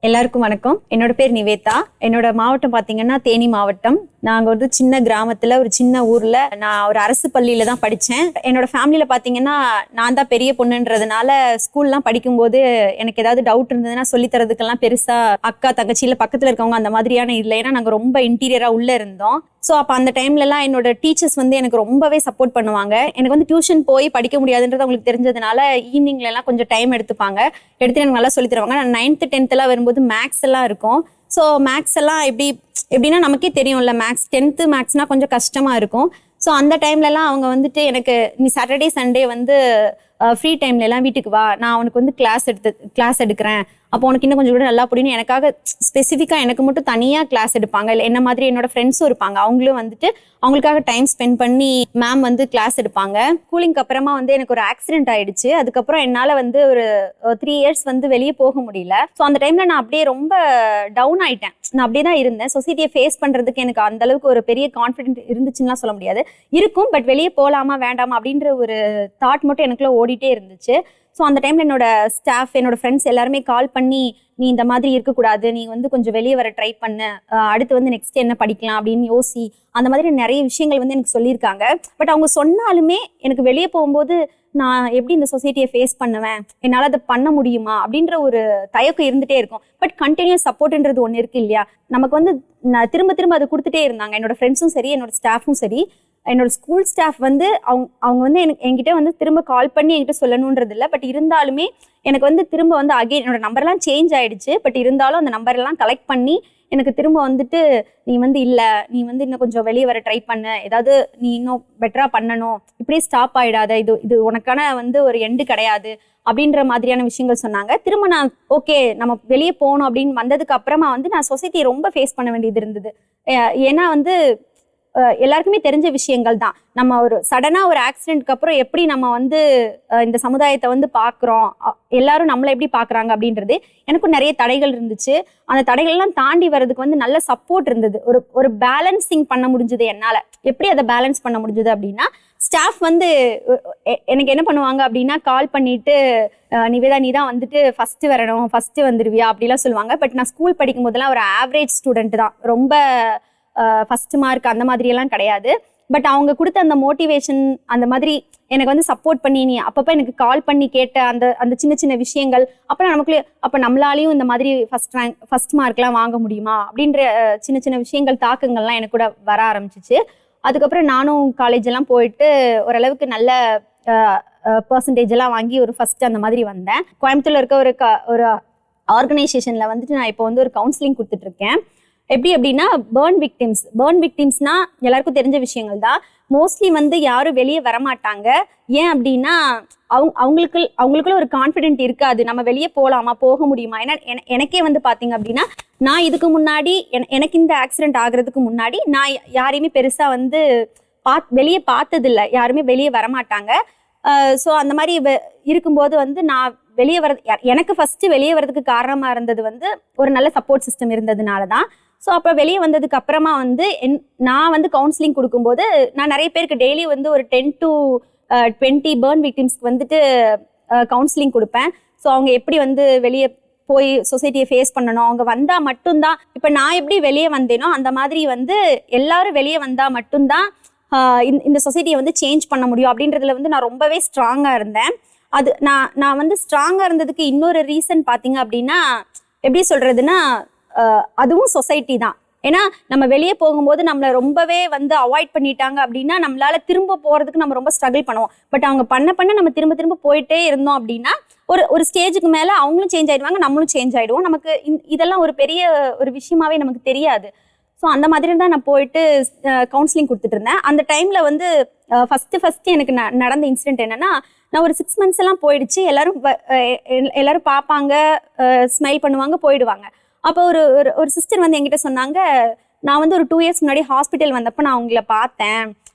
எல்லாருக்கும் வணக்கம். என்னோட பேர் நிவேதா. என்னோட மாவட்டம் பாத்தீங்கன்னா தேனி மாவட்டம். நாங்க ஒரு சின்ன கிராமத்துல ஒரு சின்ன ஊர்ல நான் ஒரு அரசு பள்ளியில தான் படிச்சேன். என்னோட ஃபேமிலியில பாத்தீங்கன்னா நான் தான் பெரிய பொண்ணுன்றதுனால ஸ்கூல்லாம் படிக்கும்போது எனக்கு ஏதாவது டவுட் இருந்ததுன்னா சொல்லி தரதுக்கெல்லாம் பெருசா அக்கா தங்கச்சி இல்ல பக்கத்துல இருக்கவங்க அந்த மாதிரியான இல்லை. ஏன்னா நாங்க ரொம்ப இன்டீரியரா உள்ள இருந்தோம். ஸோ அப்போ அந்த டைம்ல எல்லாம் என்னோட டீச்சர்ஸ் வந்து எனக்கு ரொம்பவே சப்போர்ட் பண்ணுவாங்க. எனக்கு வந்து டியூஷன் போய் படிக்க முடியாதுன்றது அவங்களுக்கு தெரிஞ்சதுனால ஈவினிங்ல எல்லாம் கொஞ்சம் டைம் எடுத்துப்பாங்க. எடுத்து எனக்கு நல்லா சொல்லி தருவாங்க. நான் 9th 10th எல்லாம் வரும்போது மேக்ஸ் எல்லாம் இருக்கும். ஸோ மேக்ஸ் எல்லாம் எப்படின்னா நமக்கே தெரியும்ல, மேக்ஸ் 10th மேக்ஸ்னா கொஞ்சம் கஷ்டமா இருக்கும். ஸோ அந்த டைம்ல எல்லாம் அவங்க வந்துட்டு எனக்கு நீ சாட்டர்டே சண்டே வந்து ஃப்ரீ டைம்ல எல்லாம் வீட்டுக்கு வா, நான் உனக்கு வந்து கிளாஸ் எடுக்கிறேன், அப்போ உனக்கு இன்னும் கொஞ்சம் கூட நல்லா புரியும். எனக்காக ஸ்பெசிஃபிக்கா எனக்கு மட்டும் தனியா கிளாஸ் எடுப்பாங்க. இல்லை என்ன மாதிரி என்னோட ஃப்ரெண்ட்ஸும் இருப்பாங்க. அவங்களும் வந்துட்டு அவங்களுக்காக டைம் ஸ்பெண்ட் பண்ணி மேம் வந்து கிளாஸ் எடுப்பாங்க. ஸ்கூலிங்க்கு அப்புறமா வந்து எனக்கு ஒரு ஆக்சிடென்ட் ஆயிடுச்சு. அதுக்கப்புறம் என்னால வந்து ஒரு 3 இயர்ஸ் வந்து வெளியே போக முடியல. ஸோ அந்த டைம்ல நான் அப்படியே ரொம்ப டவுன் ஆயிட்டேன். நான் அப்படியே தான் இருந்தேன். சொசைட்டியை ஃபேஸ் பண்றதுக்கு எனக்கு அந்த அளவுக்கு ஒரு பெரிய கான்ஃபிடென்ட் இருந்துச்சுன்னா சொல்ல முடியாது, இருக்கும். பட் வெளியே போகலாமா வேண்டாமா அப்படின்ற ஒரு தாட் மட்டும் எனக்குள்ள ஓடிட்டே இருந்துச்சு. ஸோ அந்த டைம்ல என்னோட ஸ்டாஃப் என்னோட ஃப்ரெண்ட்ஸ் எல்லாருமே கால் பண்ணி நீ இந்த மாதிரி இருக்கக்கூடாது, நீ வந்து கொஞ்சம் வெளியே வர ட்ரை பண்ணு, அடுத்து வந்து நெக்ஸ்ட் என்ன படிக்கலாம் அப்படின்னு யோசி, அந்த மாதிரி நிறைய விஷயங்கள் வந்து எனக்கு சொல்லியிருக்காங்க. பட் அவங்க சொன்னாலுமே எனக்கு வெளியே போகும்போது நான் எப்படி இந்த சொசைட்டியை ஃபேஸ் பண்ணுவேன், என்னால் அதை பண்ண முடியுமா அப்படின்ற ஒரு தயக்கம் இருந்துகிட்டே இருக்கும். பட் கண்டினியூஸ் சப்போர்ட்ன்றது ஒன்று இருக்கு இல்லையா, நமக்கு வந்து நான் திரும்ப திரும்ப அதை கொடுத்துட்டே இருந்தாங்க. என்னோட ஃப்ரெண்ட்ஸும் சரி, என்னோட ஸ்டாஃபும் சரி. என்னோட ஸ்கூல் ஸ்டாஃப் வந்து அவங்க வந்து என்கிட்ட வந்து திரும்ப கால் பண்ணி என்கிட்ட சொல்லணுன்றது இல்லை. பட் இருந்தாலுமே எனக்கு வந்து திரும்ப வந்து அகைன் என்னோட நம்பர்லாம் சேஞ்ச் ஆயிடுச்சு. பட் இருந்தாலும் அந்த நம்பர்லாம் கலெக்ட் பண்ணி எனக்கு திரும்ப வந்துட்டு நீ வந்து இல்லை, நீ வந்து இன்னும் கொஞ்சம் வெளியே வர ட்ரை பண்ண, ஏதாவது நீ இன்னும் பெட்டரா பண்ணணும், இப்படியே ஸ்டாப் ஆயிடாத, இது உனக்கான வந்து ஒரு எண்டு கிடையாது அப்படின்ற மாதிரியான விஷயங்கள் சொன்னாங்க. திரும்ப நான் ஓகே நம்ம வெளியே போகணும் அப்படின்னு வந்ததுக்கு அப்புறமா வந்து நான் சொசைட்டியை ரொம்ப ஃபேஸ் பண்ண வேண்டியது இருந்தது. ஏன்னா வந்து எல்லாருக்குமே தெரிஞ்ச விஷயங்கள் தான். நம்ம ஒரு சடனா ஒரு ஆக்சிடென்ட்க்கு அப்புறம் எப்படி நம்ம வந்து இந்த சமுதாயத்தை வந்து பாக்குறோம், எல்லாரும் நம்மளை எப்படி பாக்குறாங்க அப்படின்றது எனக்கும் நிறைய தடைகள் இருந்துச்சு. அந்த தடைகள்லாம் தாண்டி வர்றதுக்கு வந்து நல்ல சப்போர்ட் இருந்தது. ஒரு பேலன்சிங் பண்ண முடிஞ்சது என்னால. எப்படி அதை பேலன்ஸ் பண்ண முடிஞ்சது அப்படின்னா, ஸ்டாஃப் வந்து எனக்கு என்ன பண்ணுவாங்க அப்படின்னா கால் பண்ணிட்டு நிவேதா நீ தான் வந்துட்டு ஃபர்ஸ்ட் வரணும், ஃபர்ஸ்ட் வந்துருவியா அப்படிலாம் சொல்லுவாங்க. பட் நான் ஸ்கூல் படிக்கும் போதெல்லாம் ஒரு ஆவரேஜ் ஸ்டூடெண்ட் தான், ரொம்ப ஃபர்ஸ்ட் மார்க் அந்த மாதிரி எல்லாம் கிடையாது. பட் அவங்க கொடுத்த அந்த மோட்டிவேஷன் அந்த மாதிரி எனக்கு வந்து சப்போர்ட் பண்ணி நீ அப்பப்போ எனக்கு கால் பண்ணி கேட்ட அந்த சின்ன சின்ன விஷயங்கள் அப்பெல்லாம் நமக்குள்ளே அப்போ நம்மளாலையும் இந்த மாதிரி ஃபர்ஸ்ட் மார்க்லாம் வாங்க முடியுமா அப்படின்ற சின்ன சின்ன விஷயங்கள் தாக்கங்கள்லாம் எனக்கு கூட வர ஆரம்பிச்சிச்சு. அதுக்கப்புறம் நானும் காலேஜ் எல்லாம் போயிட்டு ஓரளவுக்கு நல்ல பர்சன்டேஜ் எல்லாம் வாங்கி ஒரு ஃபர்ஸ்ட் அந்த மாதிரி வந்தேன். கோயம்புத்தூர்ல இருக்க ஒரு ஆர்கனைசேஷன்ல வந்துட்டு நான் இப்போ வந்து ஒரு கவுன்சிலிங் கொடுத்துட்டு இருக்கேன். எப்படி அப்படின்னா பேர்ன் விக்டிம்ஸ்னா எல்லாருக்கும் தெரிஞ்ச விஷயங்கள் தான். மோஸ்ட்லி வந்து யாரும் வெளியே வரமாட்டாங்க. ஏன் அப்படின்னா அவங்களுக்குள்ள ஒரு கான்ஃபிடென்ட் இருக்காது, நம்ம வெளியே போகலாமா போக முடியுமா. ஏன்னா எனக்கே வந்து பாத்தீங்க அப்படின்னா நான் இதுக்கு முன்னாடி எனக்கு இந்த ஆக்சிடென்ட் ஆகுறதுக்கு முன்னாடி நான் யாரையுமே பெருசா வந்து வெளியே பார்த்ததில்லை, யாருமே வெளியே வரமாட்டாங்க. ஸோ அந்த மாதிரி இருக்கும்போது வந்து நான் வெளியே எனக்கு ஃபர்ஸ்ட் வெளியே வர்றதுக்கு காரணமா இருந்தது வந்து ஒரு நல்ல சப்போர்ட் சிஸ்டம் இருந்ததுனால தான். ஸோ அப்போ வெளியே வந்ததுக்கு அப்புறமா வந்து நான் வந்து கவுன்சிலிங் கொடுக்கும்போது நான் நிறைய பேருக்கு டெய்லி வந்து ஒரு 10 to 20 பேர்ன் விக்டிம்ஸ்க்கு வந்துட்டு கவுன்சிலிங் கொடுப்பேன். ஸோ அவங்க எப்படி வந்து வெளியே போய் சொசைட்டியை ஃபேஸ் பண்ணணும், அவங்க வந்தா மட்டும்தான், இப்போ நான் எப்படி வெளியே வந்தேனோ அந்த மாதிரி வந்து எல்லாரும் வெளியே வந்தா மட்டும்தான் இந்த சொசைட்டியை வந்து சேஞ்ச் பண்ண முடியும் அப்படின்றதுல வந்து நான் ரொம்பவே ஸ்ட்ராங்கா இருந்தேன். அது நான் வந்து ஸ்ட்ராங்கா இருந்ததுக்கு இன்னொரு ரீசன் பாத்தீங்க அப்படின்னா, எப்படி சொல்றதுன்னா அதுவும் சொசைட்டி தான். ஏன்னா நம்ம வெளியே போகும்போது நம்மளை ரொம்பவே வந்து அவாய்ட் பண்ணிட்டாங்க அப்படின்னா நம்மளால திரும்ப போறதுக்கு நம்ம ரொம்ப ஸ்ட்ரகிள் பண்ணுவோம். பட் அவங்க பண்ண நம்ம திரும்ப போயிட்டே இருந்தோம் அப்படின்னா ஒரு ஸ்டேஜுக்கு மேல அவங்களும் சேஞ்ச் ஆயிடுவாங்க, நம்மளும் சேஞ்ச் ஆயிடுவோம். நமக்கு இதெல்லாம் ஒரு பெரிய ஒரு விஷயமாவே நமக்கு தெரியாது. ஸோ அந்த மாதிரி தான் நான் போயிட்டு கவுன்சிலிங் கொடுத்துட்டு இருந்தேன். அந்த டைம்ல வந்து ஃபர்ஸ்ட் எனக்கு நடந்த இன்சிடென்ட் என்னன்னா, நான் ஒரு 6 months எல்லாம் போயிடுச்சு. எல்லாரும் பார்ப்பாங்க, ஸ்மைல் பண்ணுவாங்க, போயிடுவாங்க. அப்போ ஒரு சிஸ்டர் வந்து என்கிட்ட சொன்னாங்க, நான் வந்து ஒரு 2 years முன்னாடி ஹாஸ்பிட்டல் வந்தப்போ நான் அவங்கள பார்த்தேன்,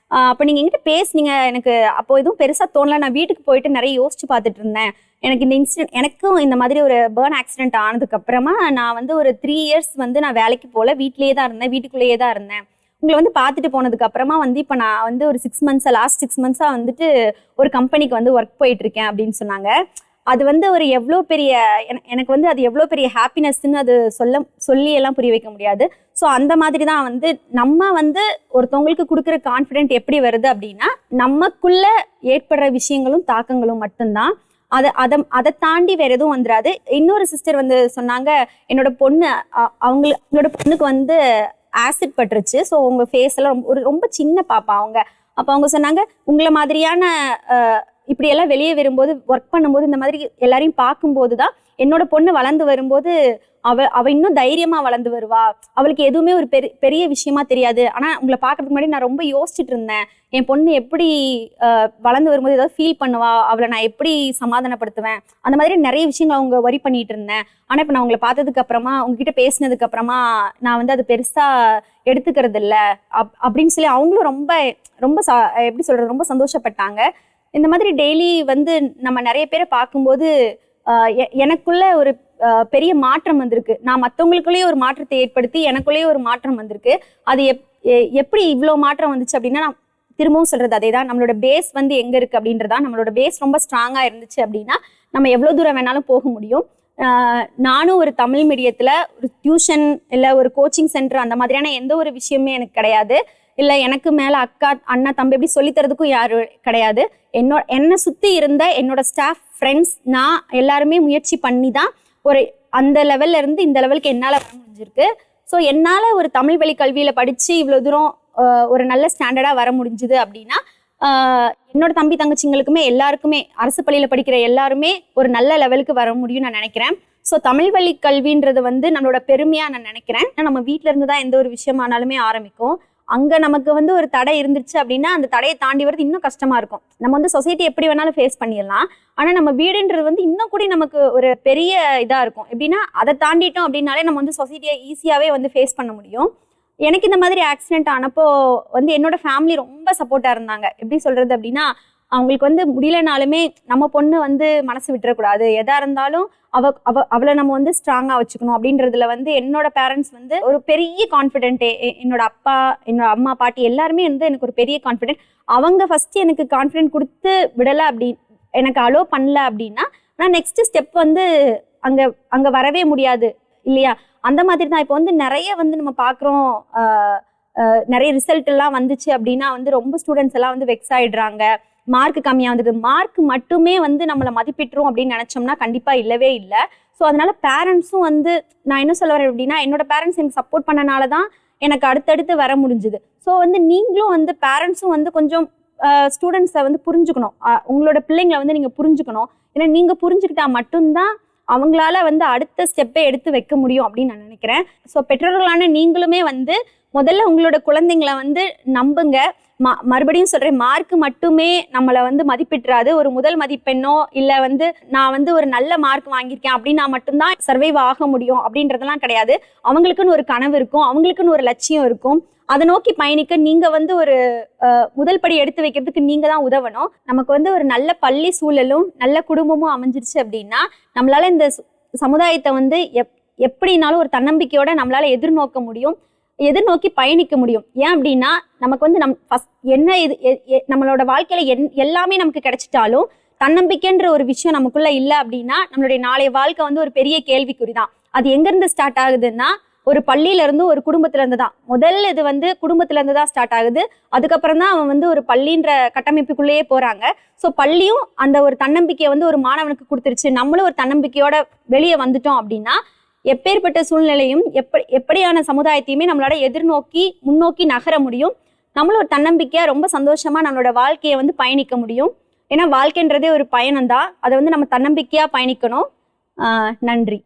அப்போ நீங்கள் என்கிட்ட பேசுனீங்க, எனக்கு அப்போ எதுவும் பெருசாக தோணல, நான் வீட்டுக்கு போயிட்டு நிறைய யோசிச்சு பார்த்துட்டு இருந்தேன், எனக்கு இந்த இன்சிடென்ட் எனக்கும் இந்த மாதிரி ஒரு பேர்ன் ஆக்சிடென்ட் ஆனதுக்கு அப்புறமா நான் வந்து ஒரு 3 years வந்து நான் வேலைக்கு போகல, வீட்டிலேயே தான் இருந்தேன், வீட்டுக்குள்ளேயே தான் இருந்தேன். உங்களை வந்து பார்த்துட்டு போனதுக்கு அப்புறமா வந்து இப்போ நான் வந்து ஒரு லாஸ்ட் 6 months வந்துட்டு ஒரு கம்பெனிக்கு வந்து ஒர்க் போயிட்டு இருக்கேன் அப்படின்னு சொன்னாங்க. அது வந்து ஒரு எவ்வளோ பெரிய எனக்கு வந்து அது எவ்வளோ பெரிய ஹாப்பினஸ்ன்னு அது சொல்லி எல்லாம் புரிய வைக்க முடியாது. ஸோ அந்த மாதிரி தான் வந்து நம்ம வந்து ஒருத்தவங்களுக்கு கொடுக்குற கான்ஃபிடென்ட் எப்படி வருது அப்படின்னா, நமக்குள்ள ஏற்படுற விஷயங்களும் தாக்கங்களும் மட்டும்தான். அதை தாண்டி வேற எதுவும் வந்துடாது. இன்னொரு சிஸ்டர் வந்து சொன்னாங்க, என்னோட பொண்ணு அவங்களோட பொண்ணுக்கு வந்து ஆசிட் பட்டுருச்சு. ஸோ உங்க ஃபேஸ் எல்லாம் ரொம்ப சின்ன பாப்பா அவங்க. அப்போ அவங்க சொன்னாங்க, உங்களை மாதிரியான இப்படி எல்லாம் வெளியே வரும்போது, ஒர்க் பண்ணும்போது, இந்த மாதிரி எல்லாரையும் பார்க்கும்போது தான் என்னோட பொண்ணு வளர்ந்து வரும்போது அவ இன்னும் தைரியமா வளர்ந்து வருவா. அவளுக்கு எதுவுமே ஒரு பெரிய விஷயமா தெரியாது. ஆனா உங்களை பார்க்கறதுக்கு முன்னாடி நான் ரொம்ப யோசிச்சுட்டு இருந்தேன், என் பொண்ணு எப்படி வளர்ந்து வரும்போது ஏதாவது ஃபீல் பண்ணுவா, அவளை நான் எப்படி சமாதானப்படுத்துவேன், அந்த மாதிரி நிறைய விஷயங்கள் அவங்க வரி பண்ணிட்டு இருந்தேன். ஆனா இப்ப நான் உங்களை பார்த்ததுக்கு அப்புறமா, உங்ககிட்ட பேசினதுக்கு அப்புறமா நான் வந்து அது பெருசா எடுத்துக்கிறது இல்லை அப்படின்னு சொல்லி அவங்களும் ரொம்ப ரொம்ப எப்படி சொல்றது, ரொம்ப சந்தோஷப்பட்டாங்க. இந்த மாதிரி டெய்லி வந்து நம்ம நிறைய பேரை பார்க்கும்போது எனக்குள்ள ஒரு பெரிய மாற்றம் வந்திருக்கு. நான் மற்றவங்களுக்குள்ளேயே ஒரு மாற்றத்தை ஏற்படுத்தி எனக்குள்ளேயே ஒரு மாற்றம் வந்திருக்கு. அது எப்படி இவ்வளோ மாற்றம் வந்துச்சு அப்படின்னா, நான் திரும்பவும் சொல்றது அதே தான். நம்மளோட பேஸ் வந்து எங்க இருக்கு அப்படின்றதா. நம்மளோட பேஸ் ரொம்ப ஸ்ட்ராங்கா இருந்துச்சு அப்படின்னா நம்ம எவ்வளோ தூரம் வேணாலும் போக முடியும். நானும் ஒரு தமிழ் மீடியத்துல ஒரு டியூஷன் இல்லை ஒரு கோச்சிங் சென்டர் அந்த மாதிரியான எந்த ஒரு விஷயமே எனக்கு கிடையாது. இல்லை எனக்கு மேல அக்கா அண்ணா தம்பி எப்படி சொல்லித்தரதுக்கும் யாரும் கிடையாது. என்னை சுத்தி இருந்த என்னோட ஸ்டாஃப், ஃப்ரெண்ட்ஸ், நான் எல்லாருமே முயற்சி பண்ணி தான் ஒரு அந்த லெவல்ல இருந்து இந்த லெவலுக்கு என்னால வர முடிஞ்சிருக்கு. ஸோ என்னால ஒரு தமிழ் வழி கல்வியில படிச்சு இவ்வளவு தூரம் ஒரு நல்ல ஸ்டாண்டர்டா வர முடிஞ்சுது அப்படின்னா, என்னோட தம்பி தங்கச்சிங்களுக்குமே எல்லாருக்குமே, அரசு பள்ளியில படிக்கிற எல்லாருமே ஒரு நல்ல லெவலுக்கு வர முடியும்னு நான் நினைக்கிறேன். ஸோ தமிழ் வழி கல்வின்றது வந்து நம்மளோட பெருமையா நான் நினைக்கிறேன். நம்ம வீட்டுல இருந்து தான் எந்த ஒரு விஷயமானாலுமே ஆரம்பிக்கும். அங்க நமக்கு வந்து ஒரு தடை இருந்துச்சு அப்படின்னா அந்த தடையை தாண்டி வரது இன்னும் கஷ்டமா இருக்கும். நம்ம வந்து சொசைட்டி எப்படி வேணாலும் ஃபேஸ் பண்ணிடலாம். ஆனா நம்ம வீடுன்றது வந்து இன்னும் கூட நமக்கு ஒரு பெரிய இதா இருக்கும். எப்படின்னா, அதை தாண்டிட்டோம் அப்படின்னாலே நம்ம வந்து சொசைட்டியை ஈஸியாவே வந்து ஃபேஸ் பண்ண முடியும். எனக்கு இந்த மாதிரி ஆக்சிடென்ட் ஆனப்போ வந்து என்னோட ஃபேமிலி ரொம்ப சப்போர்ட்டா இருந்தாங்க. எப்படி சொல்றது அப்படின்னா, அவங்களுக்கு வந்து முடியலனாலுமே நம்ம பொண்ணு வந்து மனசு விட்டுறக்கூடாது, எதா இருந்தாலும் அவளை நம்ம வந்து ஸ்ட்ராங்கா வச்சுக்கணும் அப்படின்றதுல வந்து என்னோட பேரண்ட்ஸ் வந்து ஒரு பெரிய கான்ஃபிடென்ட். என்னோட அப்பா, என்னோட அம்மா, பாட்டி எல்லாருமே வந்து எனக்கு ஒரு பெரிய கான்ஃபிடென்ட். அவங்க ஃபர்ஸ்ட் எனக்கு கான்ஃபிடென்ட் கொடுத்து விடலை, அப்படி எனக்கு அலோ பண்ணல அப்படின்னா நான் நெக்ஸ்ட் ஸ்டெப் வந்து அங்க வரவே முடியாது இல்லையா. அந்த மாதிரி தான் இப்போ வந்து நிறைய வந்து நம்ம பார்க்குறோம். நிறைய ரிசல்ட் எல்லாம் வந்துச்சு அப்படின்னா வந்து ரொம்ப ஸ்டூடெண்ட்ஸ் எல்லாம் வந்து வெக்ஸ் ஆயிடுறாங்க. மார்க் கம்மியாக வந்தது, மார்க் மட்டுமே வந்து நம்மளை மதிப்பிட்டுரும் அப்படின்னு நினைச்சோம்னா கண்டிப்பா இல்லவே இல்லை. ஸோ அதனால பேரண்ட்ஸும் வந்து, நான் என்ன சொல்ல வரேன் அப்படின்னா, என்னோட பேரண்ட்ஸ் எனக்கு சப்போர்ட் பண்ணனால தான் எனக்கு அடுத்தடுத்து வர முடிஞ்சுது. ஸோ வந்து நீங்களும் வந்து பேரண்ட்ஸும் வந்து கொஞ்சம் ஸ்டூடெண்ட்ஸை வந்து புரிஞ்சுக்கணும். உங்களோட பிள்ளைங்களை வந்து நீங்க புரிஞ்சுக்கணும். ஏன்னா நீங்க புரிஞ்சுக்கிட்டா மட்டும்தான் அவங்களால வந்து அடுத்த ஸ்டெப்பை எடுத்து வைக்க முடியும் அப்படின்னு நான் நினைக்கிறேன். ஸோ பெற்றோர்களான நீங்களுமே வந்து முதல்ல உங்களோட குழந்தைங்களை வந்து நம்புங்க. மறுபடியும் சொல்றேன், மார்க் மட்டுமே நம்மளை வந்து மதிப்பிட்டுறாது. ஒரு முதல் மதிப்பெண்ணோ இல்லை வந்து நான் வந்து ஒரு நல்ல மார்க் வாங்கியிருக்கேன் அப்படின்னா மட்டும்தான் சர்வைவ் ஆக முடியும் அப்படின்றதெல்லாம் கிடையாது. அவங்களுக்குன்னு ஒரு கனவு இருக்கும், அவங்களுக்குன்னு ஒரு லட்சியம் இருக்கும். அதை நோக்கி பயணிக்க நீங்க வந்து ஒரு முதல் படி எடுத்து வைக்கிறதுக்கு நீங்க தான் உதவணும். நமக்கு வந்து ஒரு நல்ல பள்ளி சூழலும் நல்ல குடும்பமும் அமைஞ்சிருச்சு அப்படின்னா நம்மளால இந்த சமுதாயத்தை வந்து எப்படினாலும் ஒரு தன்னம்பிக்கையோட நம்மளால எதிர்நோக்கி பயணிக்க முடியும். ஏன் அப்படின்னா, நமக்கு வந்து என்ன இது நம்மளோட வாழ்க்கையில எல்லாமே நமக்கு கிடைச்சிட்டாலும் தன்னம்பிக்கைன்ற ஒரு விஷயம் நமக்குள்ள இல்லை அப்படின்னா நம்மளுடைய நாளைய வாழ்க்கை வந்து ஒரு பெரிய கேள்விக்குறிதான். அது எங்கிருந்து ஸ்டார்ட் ஆகுதுன்னா, ஒரு பள்ளியில இருந்து, ஒரு குடும்பத்துல இருந்து தான். முதல்ல இது வந்து குடும்பத்துல இருந்து தான் ஸ்டார்ட் ஆகுது. அதுக்கப்புறம் தான் அவன் வந்து ஒரு பள்ளின்ற கட்டமைப்புக்குள்ளேயே போறாங்க. ஸோ பள்ளியும் அந்த ஒரு தன்னம்பிக்கையை வந்து ஒரு மாணவனுக்கு கொடுத்துருச்சு. நம்மளும் ஒரு தன்னம்பிக்கையோட வெளியே வந்துட்டோம் அப்படின்னா எப்பேற்பட்ட சூழ்நிலையும் எப்படியான சமுதாயத்தையுமே நம்மளோட முன்னோக்கி நகர முடியும். நம்மளும் ஒரு தன்னம்பிக்கையா ரொம்ப சந்தோஷமா நம்மளோட வாழ்க்கையை வந்து பயணிக்க முடியும். ஏன்னா வாழ்க்கைன்றதே ஒரு பயணம் தான். அதை வந்து நம்ம தன்னம்பிக்கையா பயணிக்கணும். நன்றி.